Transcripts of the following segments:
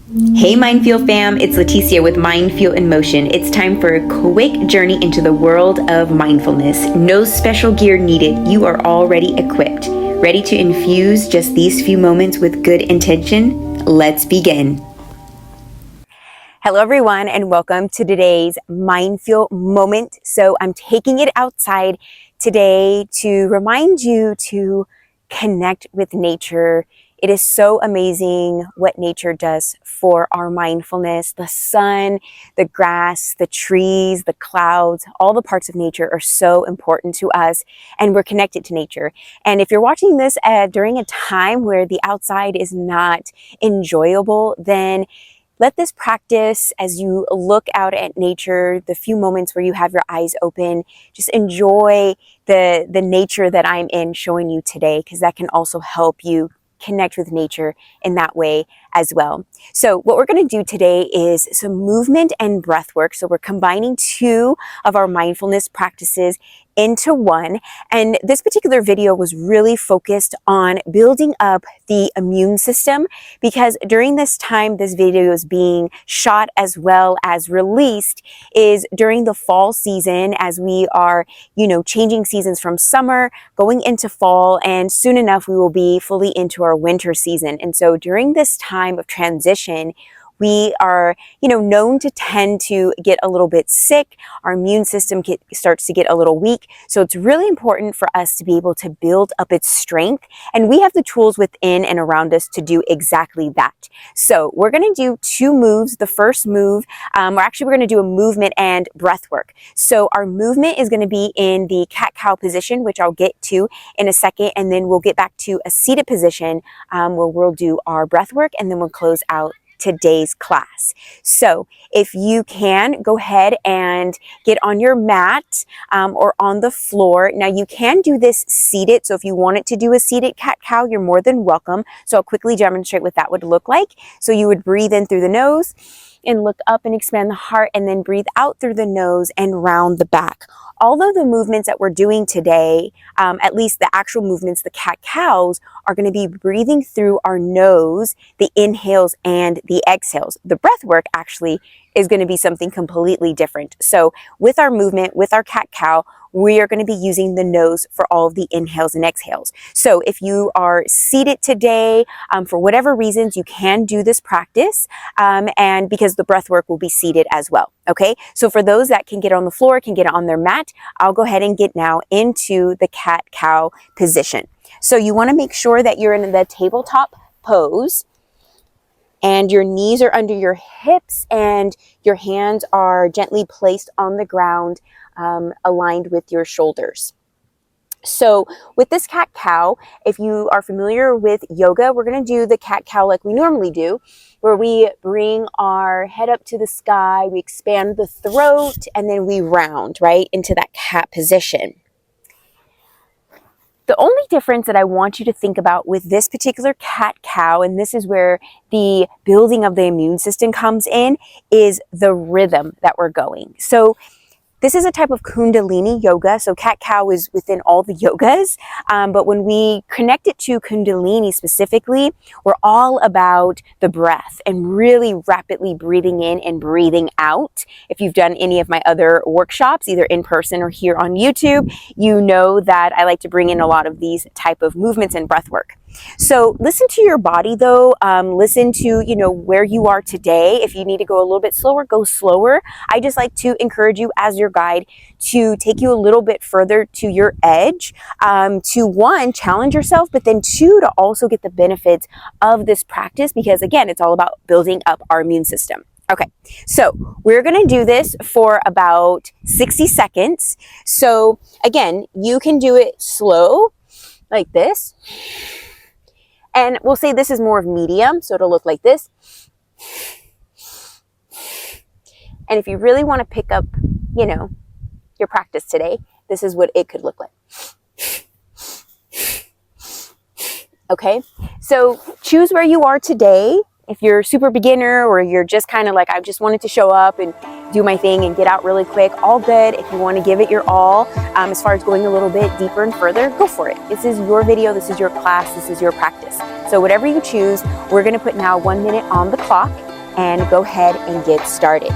Hey MindFuel fam, it's Leticia with MindFuel in Motion. It's time for a quick journey into the world of mindfulness. No special gear needed. You are already equipped. Ready to infuse just these few moments with good intention? Let's begin. Hello everyone and welcome to today's MindFuel moment. So I'm taking it outside today to remind you to connect with nature. It is so amazing what nature does for our mindfulness. The sun, the grass, the trees, the clouds, all the parts of nature are so important to us, and we're connected to nature. And if you're watching this during a time where the outside is not enjoyable, then let this practice, as you look out at nature, the few moments where you have your eyes open, just enjoy the nature that I'm in showing you today, because that can also help you connect with nature in that way as well. So what we're going to do today is some movement and breath work. So we're combining two of our mindfulness practices into one. And this particular video was really focused on building up the immune system, because during this time this video is being shot as well as released is during the fall season, as we are, changing seasons from summer going into fall, and soon enough we will be fully into our winter season. And so during this time of transition, we are, known to tend to get a little bit sick. Our immune system starts to get a little weak. So it's really important for us to be able to build up its strength. And we have the tools within and around us to do exactly that. So we're going to do two moves. The first move, we're going to do a movement and breath work. So our movement is going to be in the cat-cow position, which I'll get to in a second. And then we'll get back to a seated position where we'll do our breath work, and then we'll close out today's class. So if you can, go ahead and get on your mat or on the floor. Now you can do this seated. So if you wanted to do a seated cat-cow, you're more than welcome. So I'll quickly demonstrate what that would look like. So you would breathe in through the nose and look up and expand the heart, and then breathe out through the nose and round the back. Although the movements that we're doing today, at least the actual movements, the cat-cows, are going to be breathing through our nose, the inhales and the exhales. The breath work actually is going to be something completely different. So with our movement, with our cat-cow, we are going to be using the nose for all of the inhales and exhales. So if you are seated today, for whatever reasons, you can do this practice, and because the breath work will be seated as well. Okay, so for those that can get on the floor, can get on their mat, I'll go ahead and get now into the cat-cow position. So you want to make sure that you're in the tabletop pose, and your knees are under your hips and your hands are gently placed on the ground, aligned with your shoulders. So with this cat-cow, if you are familiar with yoga, we're going to do the cat-cow like we normally do, where we bring our head up to the sky, we expand the throat, and then we round right into that cat position. The only difference that I want you to think about with this particular cat-cow, and this is where the building of the immune system comes in, is the rhythm that we're going. So this is a type of Kundalini yoga. So cat-cow is within all the yogas. But when we connect it to Kundalini specifically, we're all about the breath and really rapidly breathing in and breathing out. If you've done any of my other workshops, either in person or here on YouTube, you know that I like to bring in a lot of these type of movements and breath work. So listen to your body though. Listen to, where you are today. If you need to go a little bit slower, go slower. I just like to encourage you as your guide to take you a little bit further to your edge, to one, challenge yourself, but then two, to also get the benefits of this practice, because again, it's all about building up our immune system. Okay, so we're going to do this for about 60 seconds. So again, you can do it slow like this. And we'll say this is more of medium, so it'll look like this. And if you really want to pick up, your practice today, this is what it could look like. Okay, so choose where you are today. If you're a super beginner, or you're just kind of like, I just wanted to show up and do my thing and get out really quick, all good. If you want to give it your all, as far as going a little bit deeper and further, go for it. This is your video, this is your class, this is your practice. So whatever you choose, we're going to put now 1 minute on the clock. and go ahead and get started.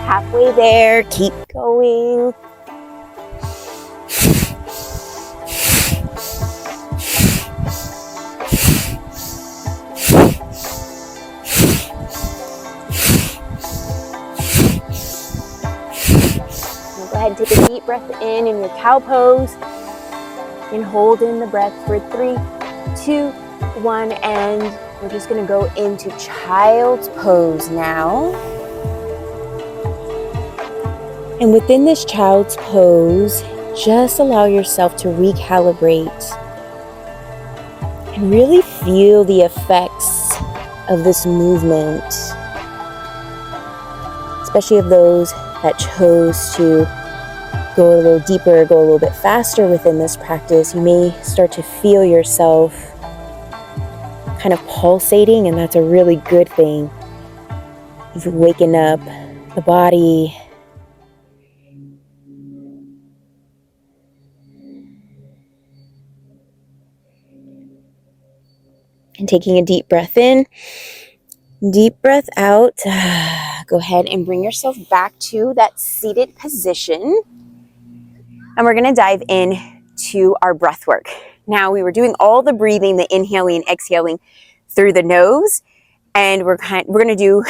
Halfway there, keep going. Go ahead and take a deep breath in your cow pose and hold in the breath for 3, 2, 1, and we're just going to go into child's pose now. And within this child's pose, just allow yourself to recalibrate and really feel the effects of this movement, especially of those that chose to go a little deeper, go a little bit faster within this practice. You may start to feel yourself kind of pulsating, and that's a really good thing. You've waken up the body. And taking a deep breath in, deep breath out. Go ahead and bring yourself back to that seated position. And we're going to dive in to our breath work. Now, we were doing all the breathing, the inhaling and exhaling through the nose. And we're going to do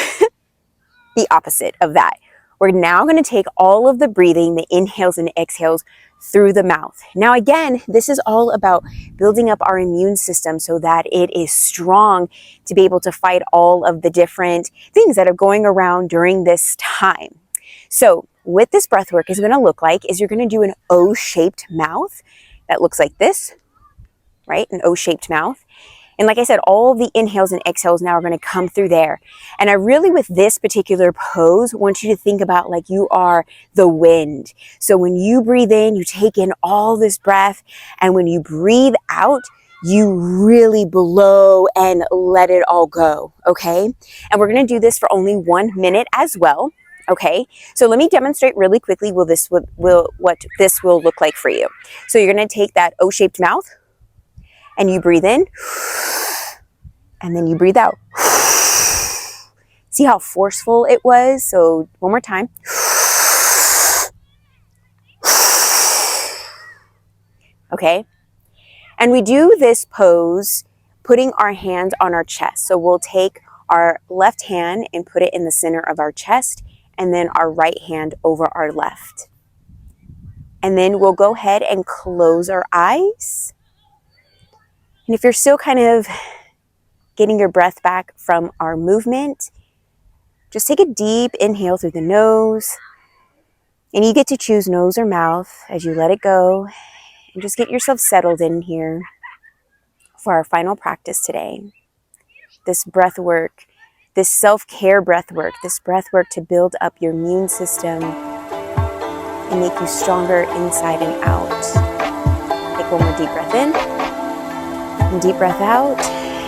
the opposite of that. We're now going to take all of the breathing, the inhales and exhales through the mouth. Now, again, this is all about building up our immune system so that it is strong to be able to fight all of the different things that are going around during this time. So what this breath work is going to look like is you're going to do an O-shaped mouth that looks like this, right? An O-shaped mouth. And like I said, all the inhales and exhales now are going to come through there. And I really, with this particular pose, want you to think about like you are the wind. So when you breathe in, you take in all this breath. And when you breathe out, you really blow and let it all go, okay? And we're going to do this for only 1 minute as well, okay? So let me demonstrate really quickly what this will look like for you. So you're going to take that O-shaped mouth, and you breathe in, and then you breathe out. See how forceful it was? So one more time. Okay? And we do this pose putting our hands on our chest. So we'll take our left hand and put it in the center of our chest, and then our right hand over our left. And then we'll go ahead and close our eyes. And if you're still kind of getting your breath back from our movement, just take a deep inhale through the nose. And you get to choose nose or mouth as you let it go. And just get yourself settled in here for our final practice today. This breath work, this self-care breath work, this breath work to build up your immune system and make you stronger inside and out. Take one more deep breath in. And deep breath out,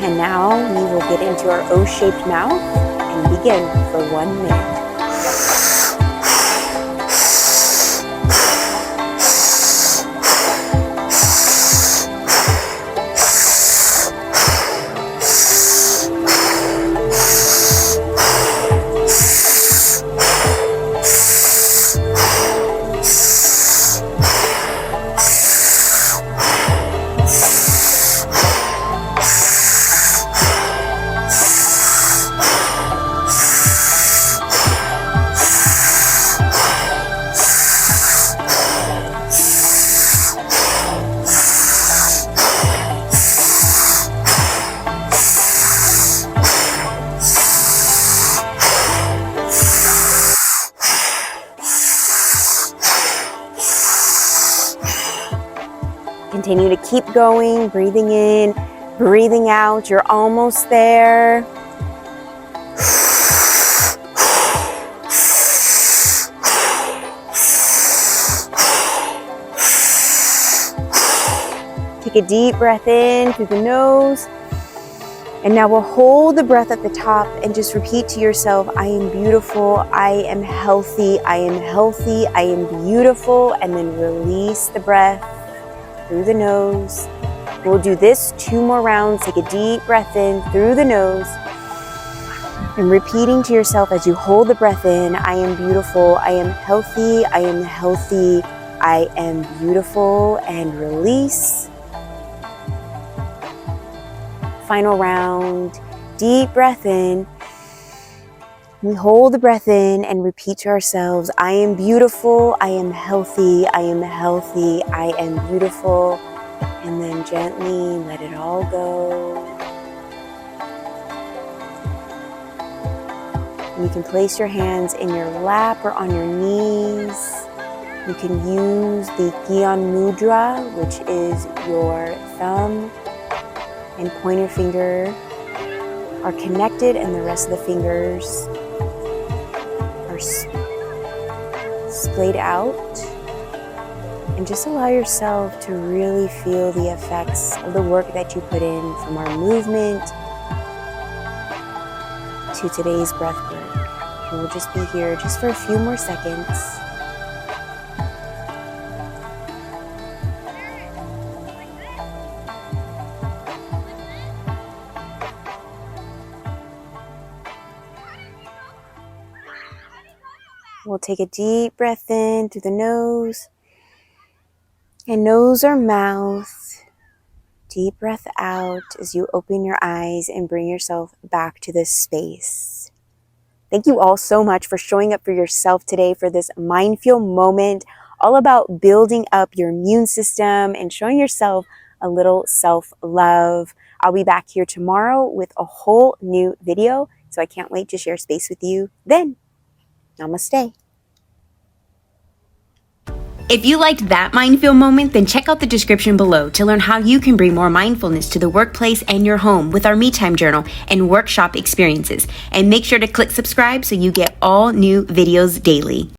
and now we will get into our O-shaped mouth and begin for 1 minute. Continue to keep going, breathing in, breathing out. You're almost there. Take a deep breath in through the nose. And now we'll hold the breath at the top and just repeat to yourself, I am beautiful, I am healthy, I am healthy, I am beautiful. And then release the breath through the nose. We'll do this 2 more rounds. Take a deep breath in through the nose. And repeating to yourself as you hold the breath in, I am beautiful, I am healthy, I am healthy, I am beautiful. And release. Final round, deep breath in. We hold the breath in and repeat to ourselves, I am beautiful, I am healthy, I am healthy, I am beautiful. And then gently let it all go. And you can place your hands in your lap or on your knees. You can use the Gyan Mudra, which is your thumb and pointer finger are connected, and the rest of the fingers are splayed out. And just allow yourself to really feel the effects of the work that you put in, from our movement to today's breath work. And we'll just be here just for a few more seconds. We'll take a deep breath in through the nose, and nose or mouth. Deep breath out as you open your eyes and bring yourself back to this space. Thank you all so much for showing up for yourself today for this MindFuel moment, all about building up your immune system and showing yourself a little self-love. I'll be back here tomorrow with a whole new video, so I can't wait to share space with you then. Namaste. If you liked that MindFuel moment, then check out the description below to learn how you can bring more mindfulness to the workplace and your home with our Me Time Journal and workshop experiences. And make sure to click subscribe so you get all new videos daily.